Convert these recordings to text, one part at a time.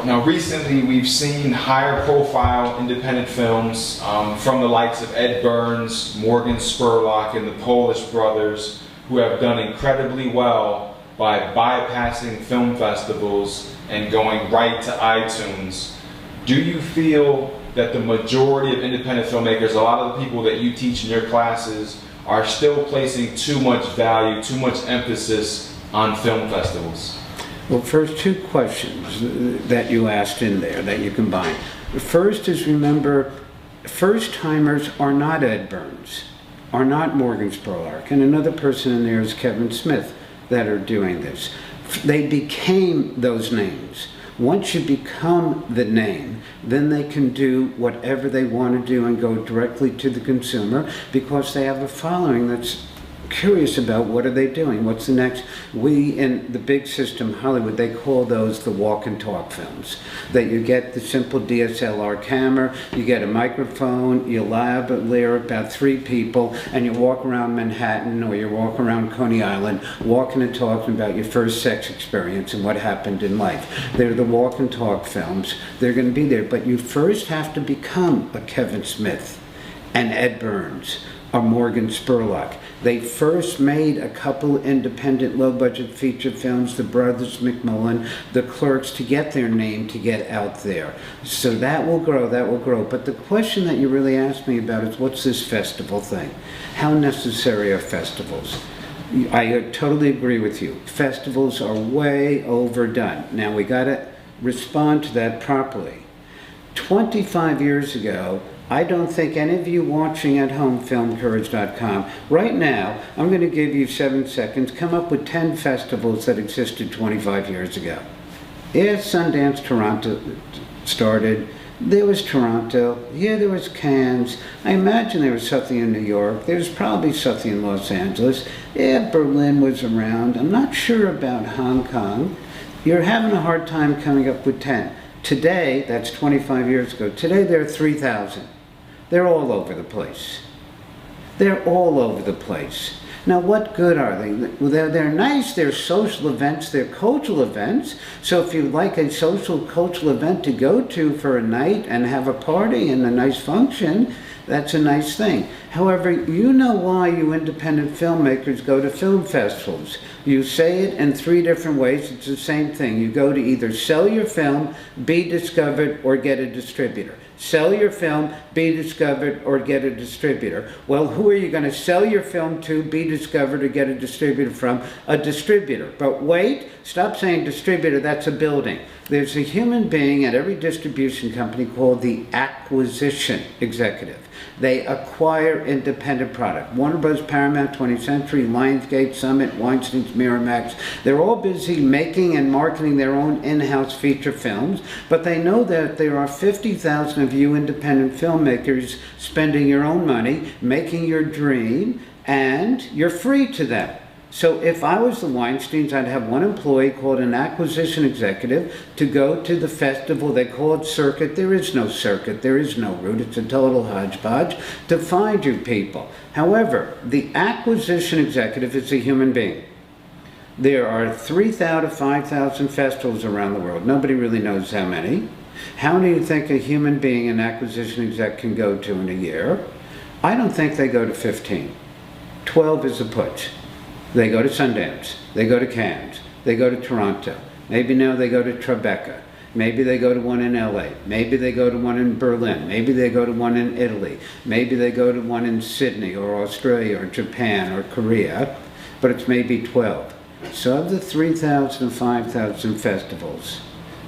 Now recently we've seen higher profile independent films from the likes of Ed Burns, Morgan Spurlock, and the Polish brothers, who have done incredibly well by bypassing film festivals and going right to iTunes. Do you feel that the majority of independent filmmakers, a lot of the people that you teach in your classes, are still placing too much value, too much emphasis on film festivals? Well, first, two questions that you asked in there that you combine. The first is, remember, first-timers are not Ed Burns, are not Morgan Spurlock, and another person in there is Kevin Smith that are doing this. They became those names. Once you become the name, then they can do whatever they want to do and go directly to the consumer because they have a following that's curious about what are they doing, what's the next. We, in the big system, Hollywood, they call those the walk and talk films. That you get the simple DSLR camera, you get a microphone, you layer about 3 people, and you walk around Manhattan or you walk around Coney Island, walking and talking about your first sex experience and what happened in life. They're the walk and talk films. They're going to be there, but you first have to become a Kevin Smith and Ed Burns or Morgan Spurlock. They first made a couple independent low-budget feature films, the Brothers McMullen, the Clerks, to get their name, to get out there. So that will grow, that will grow. But the question that you really asked me about is, what's this festival thing? How necessary are festivals? I totally agree with you. Festivals are way overdone. Now we gotta respond to that properly. 25 years ago, I don't think any of you watching at home, filmcourage.com, right now, I'm going to give you 7 seconds, come up with 10 festivals that existed 25 years ago. Yeah, Sundance, Toronto started. There was Toronto. Yeah, there was Cannes. I imagine there was something in New York. There's probably something in Los Angeles. Yeah, Berlin was around. I'm not sure about Hong Kong. You're having a hard time coming up with 10. Today, that's 25 years ago, today there are 3,000. They're all over the place. They're all over the place. Now, what good are they? Well, they're nice, they're social events, they're cultural events. So if you like a social cultural event to go to for a night and have a party and a nice function, that's a nice thing. However, you know why you independent filmmakers go to film festivals. You say it in 3 different ways. It's the same thing. You go to either sell your film, be discovered, or get a distributor. Sell your film, be discovered, or get a distributor. Well, who are you going to sell your film to, be discovered, or get a distributor from? A distributor. But wait, stop saying distributor, that's a building. There's a human being at every distribution company called the acquisition executive. They acquire independent product. Warner Bros., Paramount, 20th Century, Lionsgate, Summit, Weinstein's, Miramax. They're all busy making and marketing their own in-house feature films, but they know that there are 50,000 of you independent filmmakers spending your own money, making your dream, and you're free to them. So if I was the Weinsteins, I'd have one employee called an acquisition executive to go to the festival. They call it circuit. There is no circuit. There is no route. It's a total hodgepodge to find you people. However, the acquisition executive is a human being. There are 3,000 to 5,000 festivals around the world. Nobody really knows how many. How many do you think a human being, an acquisition exec, can go to in a year? I don't think they go to 15. 12 is a push. They go to Sundance, they go to Cannes, they go to Toronto, maybe now they go to Tribeca, maybe they go to one in LA, maybe they go to one in Berlin, maybe they go to one in Italy, maybe they go to one in Sydney or Australia or Japan or Korea, but it's maybe 12. So of the 3,000 to 5,000 festivals,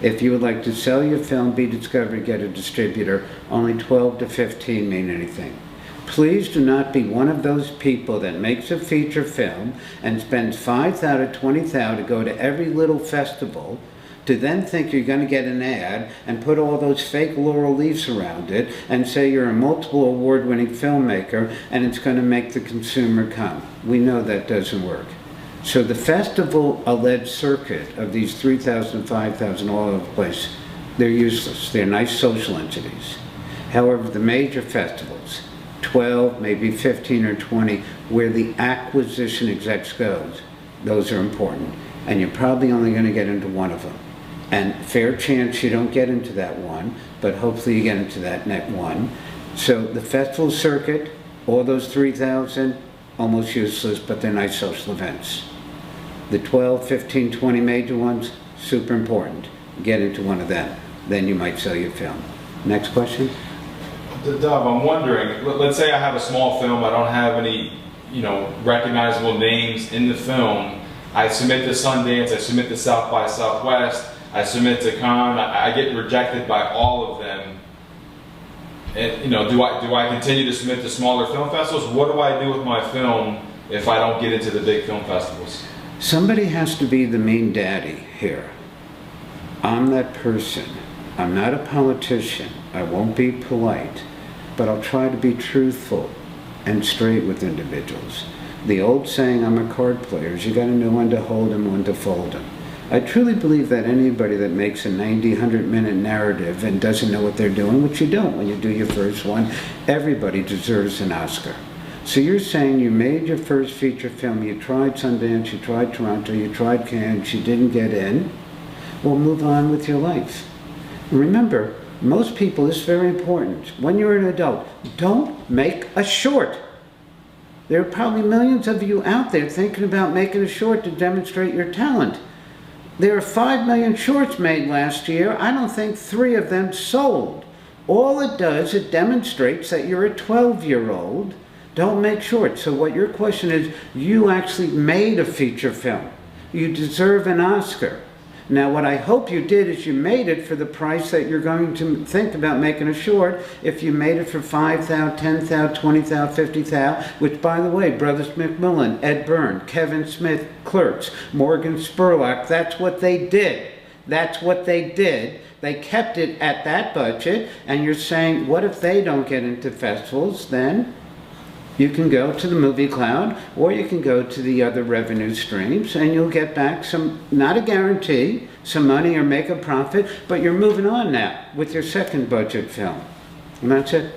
if you would like to sell your film, be discovered, get a distributor, only 12 to 15 mean anything. Please do not be one of those people that makes a feature film and spends $5,000 to $20,000 to go to every little festival to then think you're going to get an ad and put all those fake laurel leaves around it and say you're a multiple award-winning filmmaker and it's going to make the consumer come. We know that doesn't work. So the festival-led circuit of these 3,000, 5,000 all over the place, they're useless. They're nice social entities. However, the major festivals, 12, maybe 15 or 20, where the acquisition execs goes, those are important. And you're probably only going to get into one of them. And fair chance you don't get into that one, but hopefully you get into that next one. So the festival circuit, all those 3,000, almost useless, but they're nice social events. The 12, 15, 20 major ones, super important. Get into one of them, then you might sell your film. Next question? Dov, I'm wondering, let's say I have a small film, I don't have any, recognizable names in the film. I submit to Sundance, I submit to South by Southwest, I submit to Cannes, I get rejected by all of them. And, do I continue to submit to smaller film festivals? What do I do with my film if I don't get into the big film festivals? Somebody has to be the mean daddy here. I'm that person. I'm not a politician. I won't be polite, but I'll try to be truthful and straight with individuals. The old saying, I'm a card player, is you got to know when to hold them, when to fold them. I truly believe that anybody that makes a 90, 100-minute narrative and doesn't know what they're doing, which you don't when you do your first one, everybody deserves an Oscar. So you're saying you made your first feature film, you tried Sundance, you tried Toronto, you tried Cannes, you didn't get in. Well, move on with your life. Remember, most people, this is very important, when you're an adult, don't make a short. There are probably millions of you out there thinking about making a short to demonstrate your talent. There are 5 million shorts made last year. I don't think 3 of them sold. All it does, it demonstrates that you're a 12-year-old. Don't make shorts. So what your question is, you actually made a feature film. You deserve an Oscar. Now what I hope you did is you made it for the price that you're going to think about making a short. If you made it for $5,000, $10,000, $20,000, $50,000, which by the way, Brothers McMillan, Ed Byrne, Kevin Smith, Clerks, Morgan Spurlock, that's what they did. That's what they did. They kept it at that budget, and you're saying, what if they don't get into festivals? Then you can go to the movie cloud, or you can go to the other revenue streams, and you'll get back some, not a guarantee, some money or make a profit, but you're moving on now with your second budget film. And that's it.